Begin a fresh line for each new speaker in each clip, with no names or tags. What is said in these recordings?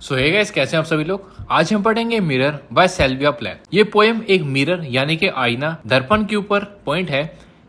सो hey guys, कैसे हैं आप सभी लोग। आज हम पढ़ेंगे मिरर बाय सिल्विया प्लैथ। ये पोएम एक मिरर यानी कि आईना दर्पण के ऊपर पॉइंट है,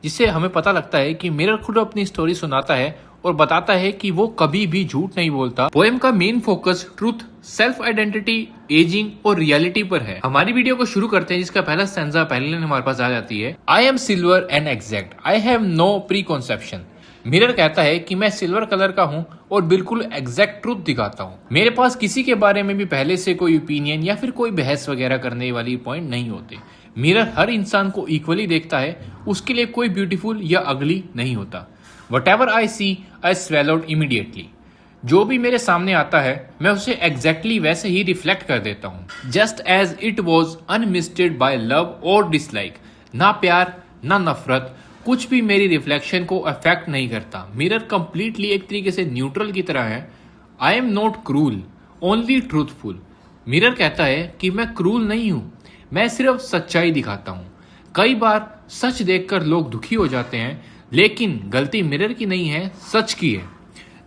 जिससे हमें पता लगता है कि मिरर खुद अपनी स्टोरी सुनाता है और बताता है कि वो कभी भी झूठ नहीं बोलता। पोएम का main focus truth, self identity, ageing और रियलिटी पर है। हमारी वीडियो को शुरू करते हैं, जिसका पहला स्टैंजा पहले लाइन हमारे पास आ जाती है। I am silver and exact, I have no preconception. Mirror कहता है कि मैं सिल्वर कलर का हूँ और बिल्कुल एग्जैक्ट ट्रूथ दिखाता हूँ। मेरे पास किसी के बारे में भी पहले से कोई ओपिनियन या फिर कोई बहस वगैरह करने वाली पॉइंट नहीं होते। मिरर हर इंसान को इक्वली देखता है, उसके लिए कोई ब्यूटीफुल या अगली नहीं होता। What I see I swallowed immediately. जो भी मेरे सामने आता है मैं उसे एग्जैक्टली वैसे ही रिफ्लेक्ट कर देता हूँ, just as it was unmisted by love और डिसलाइक। ना प्यार ना नफरत, कुछ भी मेरी रिफ्लेक्शन को अफेक्ट नहीं करता। मिरर कंप्लीटली एक तरीके से न्यूट्रल की तरह है। I am not cruel, only truthful. Mirror कहता है कि मैं क्रूल नहीं हूं, मैं सिर्फ सच्चाई दिखाता हूं। कई बार सच देखकर लोग दुखी हो जाते हैं, लेकिन गलती मिरर की नहीं है, सच की है।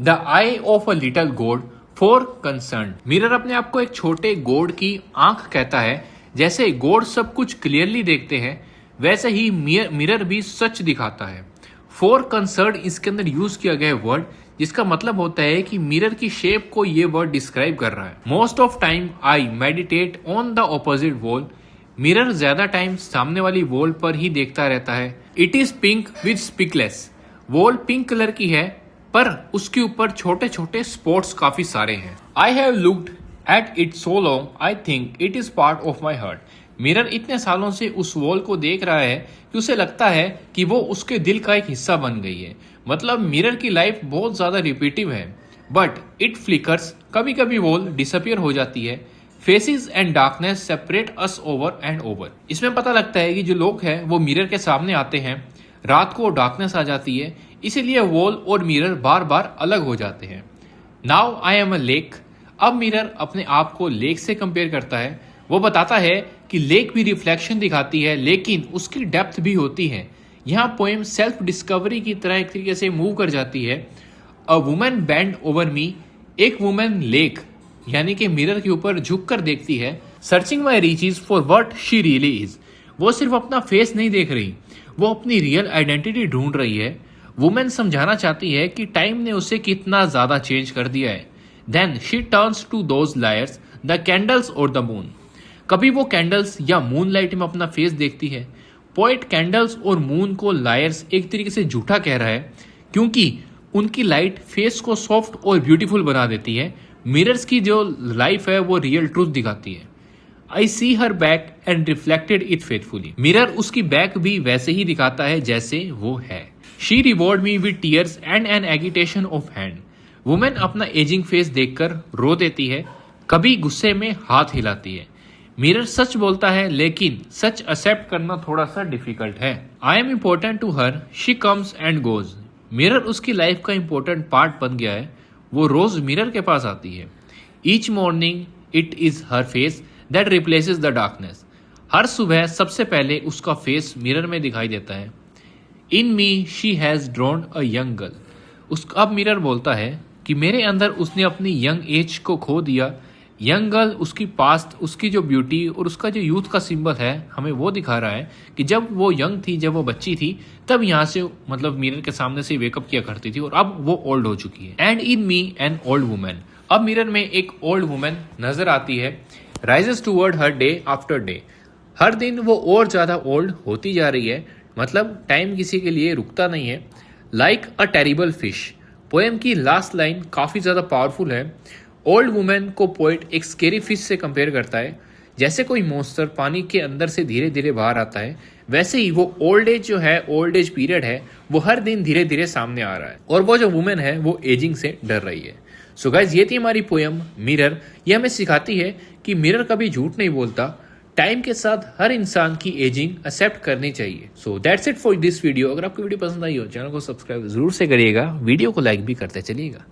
The I of a little गोड फॉर कंसर्न। मिरर अपने आप को एक छोटे गोड की आंख कहता है। जैसे गोड सब कुछ क्लियरली देखते हैं, वैसे ही मिरर भी सच दिखाता है। फॉर कंसर्न इसके अंदर यूज किया गया वर्ड, जिसका मतलब होता है कि मिरर की शेप को ये वर्ड डिस्क्राइब कर रहा है। Most of time I meditate on the opposite wall. Mirror ज्यादा टाइम सामने वाली वॉल पर ही देखता रहता है। It is pink with speckles. Wall pink colour की है, पर उसके ऊपर छोटे छोटे स्पॉट्स काफी सारे हैं। I have looked at it so long, I think it is part of my heart. Mirror इतने सालों से उस वॉल को देख रहा है कि उसे लगता है कि वो उसके दिल का एक हिस्सा बन गई है। मतलब मिरर की लाइफ बहुत ज्यादा रिपीटिव है, बट इट फ्लिकर्स। कभी कभी वॉल डिसअपियर हो जाती है। Faces and darkness separate us over and over. इसमें पता लगता है कि जो लोग हैं वो मिरर के सामने आते हैं, रात को डार्कनेस आ जाती है, इसीलिए वॉल और मिरर बार बार अलग हो जाते हैं। Now I am a lake. अब मिरर अपने आप को लेक से कंपेयर करता है। वो बताता है कि लेक भी रिफ्लेक्शन दिखाती है, लेकिन उसकी डेप्थ भी होती है। यहाँ पोएम सेल्फ डिस्कवरी की तरह एक तरीके से मूव कर जाती है। A woman band over me. एक वुमन लेक यानी कि मिरर के ऊपर झुक कर देखती है। Searching my reaches for what she really is. वो सिर्फ अपना फेस नहीं देख रही, वो अपनी रियल आइडेंटिटी ढूंढ रही है। वुमेन समझाना चाहती है कि टाइम ने उसे कितना ज्यादा चेंज कर दिया है। Then she turns to those liars, the candles और द मून। कभी वो कैंडल्स या मून लाइट में अपना फेस देखती है। पोएट कैंडल्स और मून को लायर्स एक तरीके से झूठा कह रहा है, क्योंकि उनकी लाइट फेस को सॉफ्ट और ब्यूटीफुल बना देती है। मिरर्स की जो लाइफ है वो रियल ट्रूथ दिखाती है। I see her back and reflected it faithfully. Mirror उसकी बैक भी वैसे ही दिखाता है जैसे वो है। She reward me with tears and an agitation of hand. Women अपना एजिंग फेस देखकर रो देती है, कभी गुस्से में हाथ हिलाती है। मिरर सच बोलता है, लेकिन सच एक्सेप्ट करना थोड़ा सा डिफिकल्ट है। I am important to her, she comes and goes. Mirror उसकी लाइफ का इम्पोर्टेंट पार्ट बन गया है, वो रोज मिरर के पास आती है। Each morning it is her face that replaces the darkness. हर सुबह सबसे पहले उसका फेस मिरर में दिखाई देता है। In me she has drawn a young girl. अब मिरर बोलता है कि मेरे अंदर उसने अपनी यंग एज को खो दिया। यंग गर्ल उसकी पास्ट, उसकी जो ब्यूटी और उसका जो यूथ का सिंबल है, हमें वो दिखा रहा है कि जब वो यंग थी, जब वो बच्ची थी, तब यहाँ से मतलब मिरर के सामने से वेकअप किया करती थी, और अब वो ओल्ड हो चुकी है। And in me an old women. अब मिरर में एक ओल्ड वुमेन नजर आती है। राइजेस टूवर्ड हर डे आफ्टर डे। हर दिन वो और ज्यादा ओल्ड होती जा रही है, मतलब टाइम किसी के लिए रुकता नहीं है। Like a terrible fish. Poem की लास्ट लाइन काफी ज्यादा पावरफुल है। ओल्ड वुमेन को पोएट एक स्केरी फिश से कंपेयर करता है। जैसे कोई मॉन्स्टर पानी के अंदर से धीरे धीरे बाहर आता है, वैसे ही वो ओल्ड एज जो है, ओल्ड एज पीरियड है, वो हर दिन धीरे धीरे सामने आ रहा है, और वो जो वुमेन है वो एजिंग से डर रही है। सो गाइज, ये थी हमारी पोएम मिरर। ये हमें सिखाती है कि मिरर कभी झूठ नहीं बोलता। टाइम के साथ हर इंसान की एजिंग एक्सेप्ट करनी चाहिए। So that's it for this video. अगर आपको वीडियो पसंद आई हो, चैनल को सब्सक्राइब जरूर से करिएगा, वीडियो को लाइक भी करते चलिएगा।